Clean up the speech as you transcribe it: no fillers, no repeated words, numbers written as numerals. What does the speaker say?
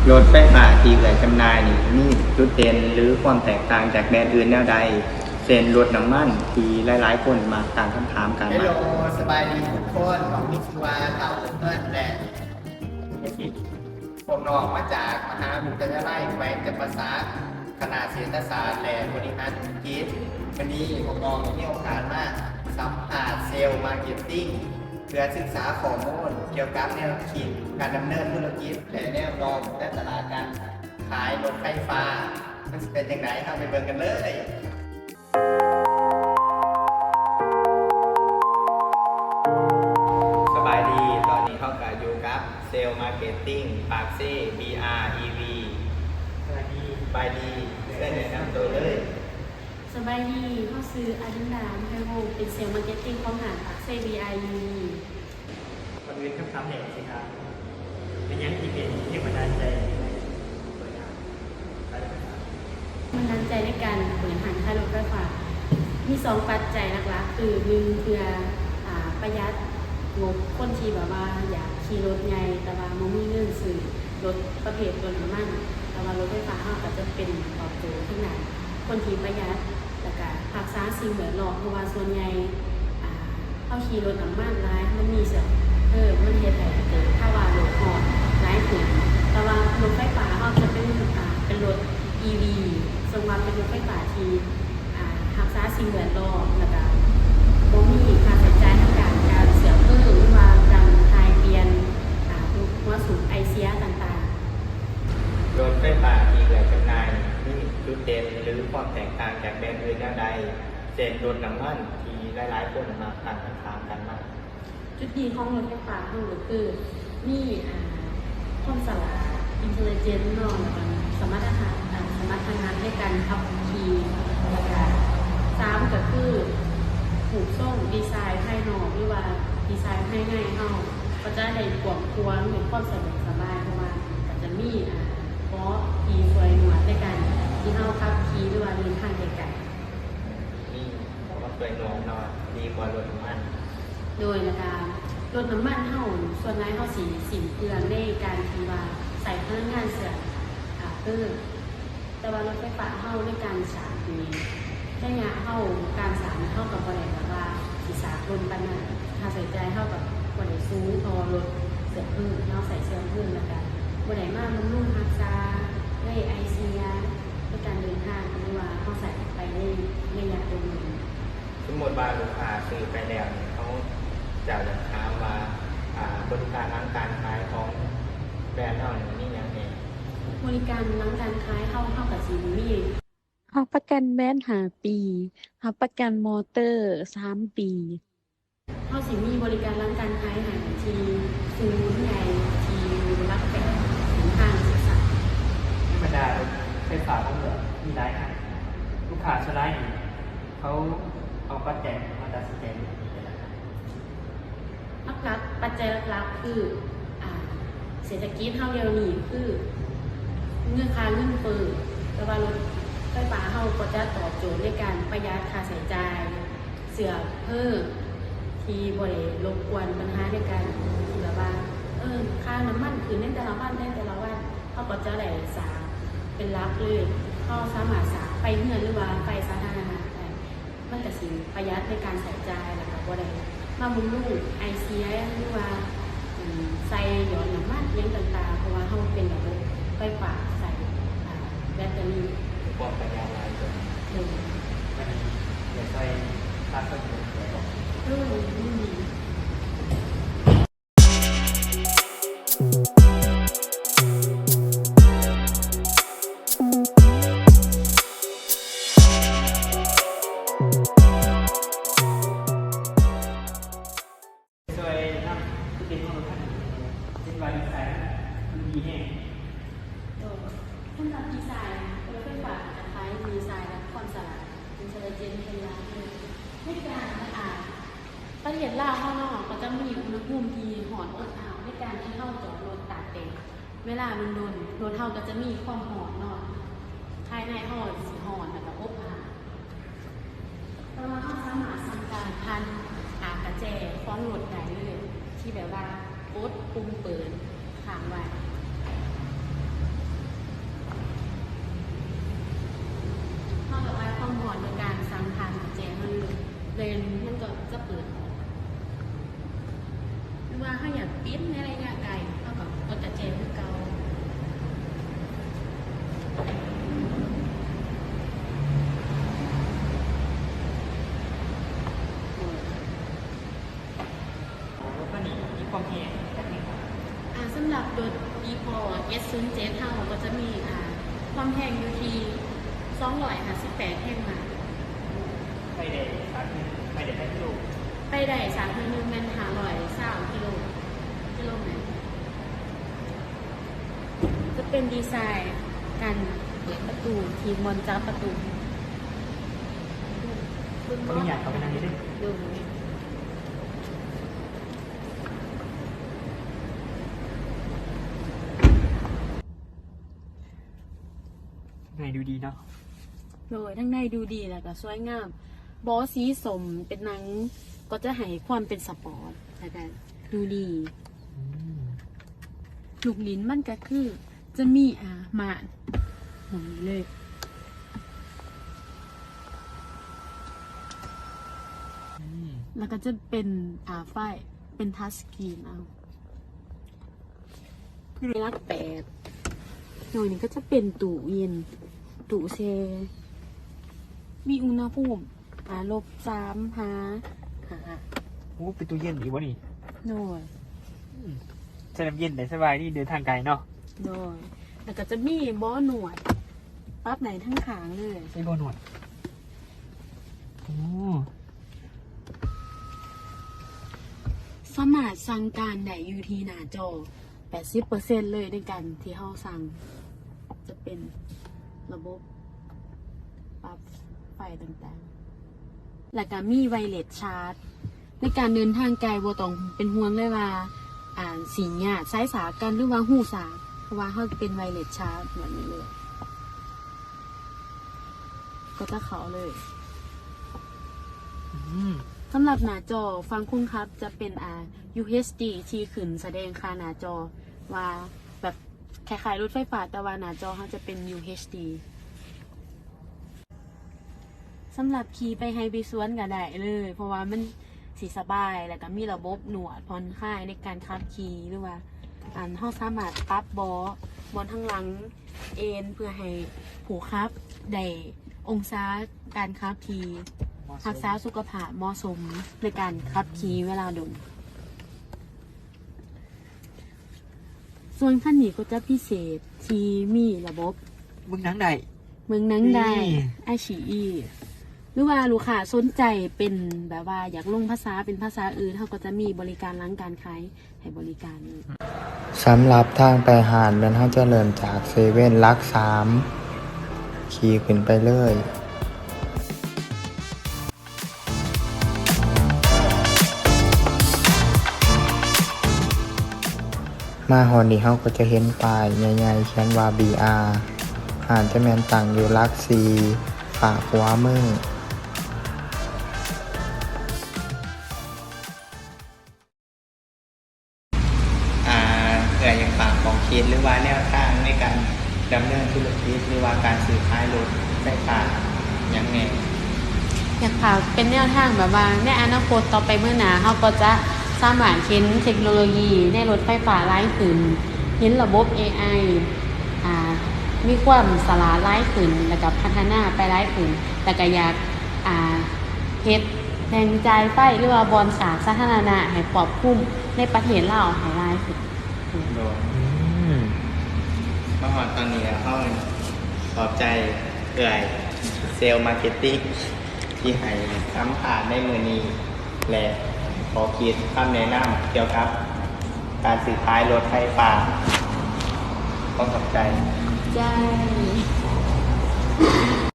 รถไฟฟ้าที่เกิดจำหน่ายนี่มีจุดเด่นหรือความแตกต่างจากแบรนด์อื่นแนวใดเช่นรถน้ำมันที่หลายๆคนมาตั้งคำถามกันฮัลโหลมาสบายดีทุกคนของมิสวาเต่าเพื่อนแหละผมออกมาจากมหาวิทยาลัยแขวงจำปาสักคณะเศรษฐศาสตร์และบริหารธุรกิจวันนี้ผมมองมีโอกาสมาสัมภาษณ์เซลล์มาร์เก็ตติ้งเพื่อศึกษาข้อมูลเกี่ยวกับแนวคิดการดำเนินธุรกิจและแนวโน้มและตลาดการขายรถไฟฟ้ามันจะเป็นยังไงครับไปเบิ่งกันเลยสบายดีตอนนี้เขากับอยู่กับเซลล์มาร์เก็ตติ้งปากเซ่ BREV สวัสดี สบายดีเพื่อนแนะนำตัวเลย สบายดีเข้าซื้ออาดินดามไฮโฮเป็นเซลล์มาร์เก็ตติ้งของหานปักเซบีไอยู วันนี้คำถามแรกสิครับเป็นยังที่เป็นที่บันดาลใจเปิดงานอะไรครับ มันดันใจในการเปิดหานค่ารถไฟฟ้ามีสองปัจจัยหลักๆคือหนึ่งเพื่อประหยัดงบคนที่แบบว่าอยากขี่รถไงแต่ว่าไม่มีเงินซื้อรถประเภทรถน้ำมันแต่ว่ารถไฟฟ้าเขาก็จะเป็นตอบโจทย์ทั้งนั้นคนที่ประหยัดแล้วก็รักษาสิ่งแวดล้อมเพราะว่าส่วนใหญ่เขาขี่รถน้ำมันร้ายมันมีเสียมันเฮ็ดให้เกิดภาวะโลกร้อนร้ายขึ้นแต่ว่ารถไฟฟ้าเขาจะเป็นรถ EV ส่วนว่าเป็นรถไฟฟ้าที่รักษาสิ่งแวดล้อมแล้วก็บ่มีค่าใช้จ่ายทางการเสียเพิ่มหรือว่าการทายเปลี่ยนหัวสูบไอเสียต่างๆ รถไฟฟ้าที่เกิดจำหน่ายนี่มีจุดเด่นหรือความแตกต่างจากแบรนด์อื่นแนวใดเช่นรถน้ำมันที่หลายๆคนมาตั้งคำถามกันมา จุดดีของรถไฟฟ้าของก็คือมีความสลาดอินเทลเจนต์นอนแล้วก็สมรรถนะในการขับขี่แล้วก็สามก็คือถูกส่งดีไซน์ภายนอกหรือว่าดีไซน์ภายในเขาก็จะได้กวางควงหรือความสะดวกสบายเพราะว่าก็จะมีเพราะขี่สวยหนวดในการที่เขาขับขี่หรือว่าเดินทางไกลๆ นี่ผมว่าเคยนอนนอนดีกว่ารถน้ำมัน โดยนะคะรถน้ำมันเท่าส่วนน้อยเขาสีเปลืองในการที่ว่าใส่พลังงานเสื่อมแต่ว่ารถไฟฟ้าเท่าในการสารนี้ได้งานเท่าการสารเท่ากับบริษัทแบบว่าศีรษะลนปันนั้นค่าใส่ใจเท่ากับบริษัทซูพอรถเสื่อมพื้นเราใส่เสื่อมพื้นแล้วกันบริษัทมากมันนุ่มฮักซาได้ไอเซียในการเดินทางหรือว่าเขาใส่ไปได้ระยะตรงนี้ สมมติว่าลูกค้าซื้อไปแล้วเนี่ยเขาจะถามว่าบริการร้านการขายของแบรนด์เท่านี้นี่ยังไง บริการหลังการขายเข้ากับซีรีส์ รับประกันแบน5 ปีรับประกันมอเตอร์3 ปี เข้าสิมีบริการหลังการขายหาทีศูนย์ใหญ่ทีรักแบบถึงทางศึกษา ที่บรรดารถไฟฟ้าทั้งหมดมีหลายคันลูกค้าชรายนี่เขาเอาปัจจัยมาตัดสินใจเป็นอะไร ลักปัจจัยหลักๆคือเศรษฐกิจเท่าเดียวนี้คือเงื่อนค่าเงินเฟ้อแต่ว่ารถไฟฟ้าเฮาก็จะตอบโจทย์ในการประหยัดค่าใช้จ่ายเสือเพิ่มที่บริรบกวนปัญหาในการแบบว่าค่าน้ำมันคือในแต่ละวันเขาก็จะได้สาเป็นรักเลยเขาสามารถสาไปเงินหรือว่าไปสาธารณะได้มันจะสิประหยัดในการใช้จ่ายแล้วก็บ่ได้มาบุญลูกไอเสียหรือว่าใส่หยอดน้ำมันยังต่างๆเพราะว่าเขาเป็นระบบไฟฟ้าใส่แบตเตอรี่ ความปัญญาลายตัว หนึ่ง มันเดี๋ยวใส่ค่าต้นทุนเดี๋ยวบอก รุ่นดี ช่วยนำที่เป็นของรถคันนี้เป็นวาดีไซน์มันดีแน่ ขั้นตอนดีไซน์รถไฟฟ้าจะใช้ดีไซน์และความสลาดอินเทลเจนต์เป็นหลักเลยในการประเทศลาวข้างนอกก็จะมีอุณหภูมิที่หอนอบอ้าวในการที่เข้าจอดรถตากแดดเวลามันโดนรถเท่าก็จะมีความหอนนอนภายในห้องสีหอนแล้วก็อบอ้าวแต่ว่าเขาสามารถทำการพันกระแจคล้องรถได้เลยที่แบบว่ากดปุ่มเปิดค้างไว้ กินมันก็จะเปิดหรือว่าถ้าอยากปิดในระยะไกลเท่ากับกดแต่แจคือเก่า ก็นี่มีความแห้งแบบนี้ครับ สำหรับรถ e-po S07 เท่าก็จะมีความแห้งอยู่ที่258แห่งมา ไม่ได้สารไม่ได้ให้ลูก ไปได้สามพันหนึ่งมัน520กิโลเมตรจะเป็นดีไซน์การเปิดประตูทีมบนจ้าประตู ก็ไม่อยากเข้าไปนั่งนี้ด้วย ดู ไงดูดีเนาะ โดยทั้งในดูดีแล้วก็สวยงามบอสสีสมเป็นหนังก็จะให้ความเป็นสปอร์ตแล้วก็ดูดีลูกลิ้นมันก็คือจะมีมาดหน่อยเลย แล้วก็จะเป็นไฟเป็นทัชสกรีนเอาคือรักแปดหน่อยนี้ก็จะเป็นตู้เย็นตู้แช่มีอุณหภูมิ-3โอ้เป็นตู้เย็นดีวะนี่ โดย ใช้น้ำเย็นได้สบายนี่เดินทางไกลเนาะ โดยแล้วก็จะมีบ่อหนวดปั๊บไหนทั้งขางเลย ใช้โบนวดโอ้ สามารถสั่งการได้อยู่ที่หน้าจอ 80% เลยในการที่เราสั่ง จะเป็นระบบปรับไฟต่างๆ แล้วก็มีไวเลสชาร์จ ในการเดินทางไกลบ่ต้องเป็นห่วงเลยว่าสีหยาดสายสากันหรือว่าหูสาเพราะว่าเขาเป็นไวเลสชาร์จแบบนี้เลย ก็จะเขาเลย สำหรับหน้าจอฟังคุณครับจะเป็นUHD ที่ขึ้นแสดงค่าหน้าจอว่าแบบคล้ายๆรถไฟฟ้าแต่ว่าหน้าจอเขาจะเป็น UHD สำหรับขี่ไปไฮไปสวนก็ได้เลย เพราะว่ามันสีสบายแล้วก็มีระบบหนวดผ่อนคลายในการขับขี่หรือว่าเขาสามารถปรับบอนทั้งหลังเอ็นเพื่อให้ผู้ขับได้องศาการขับขี่รักษาสุขภาพเหมาะสมในการขับขี่เวลาดนส่วนขั้นนี้ก็จะพิเศษที่มีระบบ มึงหนังไหน เมืองนังได้ นี่ ไอฉีอีหรือว่าลูกค้าสนใจเป็นแบบว่าอยากลงภาษาเป็นภาษาอื่นเขาก็จะมีบริการล้างการขายให้บริการเลย สำหรับทางไปหาดแม่นเขาจะเริ่มจากเซเว่นลักขี่ขึ้นไปเลย มาหอนี้เขาก็จะเห็นป้ายใหญ่ๆเขียนว่า BR หาดจะแม่นตั้งอยู่ลักฝากขวามือเกิดอย่างฝากของคิดหรือว่าแนวทางในการดำเนินธุรกิจหรือว่าการซื้อขายรถไฟฟ้าอย่างไง อยากฝากเป็นแนวทางแบบว่าในอนาคตต่อไปเมื่อหนาเขาก็จะสามารถเห็นเทคโนโลยีในรถไฟฟ้าหลายขึ้นเห็นระบบ AI มีความสลาดหลายขึ้นแล้วก็พัฒนาไปหลายขึ้นแต่ก็อยากเฮ็ดแรงใจายไฟหรือว่าบอลสาธารณะให้ครอบคลุมในประเทศเราให้หลายขึ้น โดนมาหอดตอนนี้เขาขอบใจเอื่อยเซลล์มาร์เก็ตติ้งที่ให้สัมภาษณ์ในมือนี้และขอคิดคำแนะนำเกี่ยวกับการซื้อขายรถไฟฟ้าขอบใจ ใจ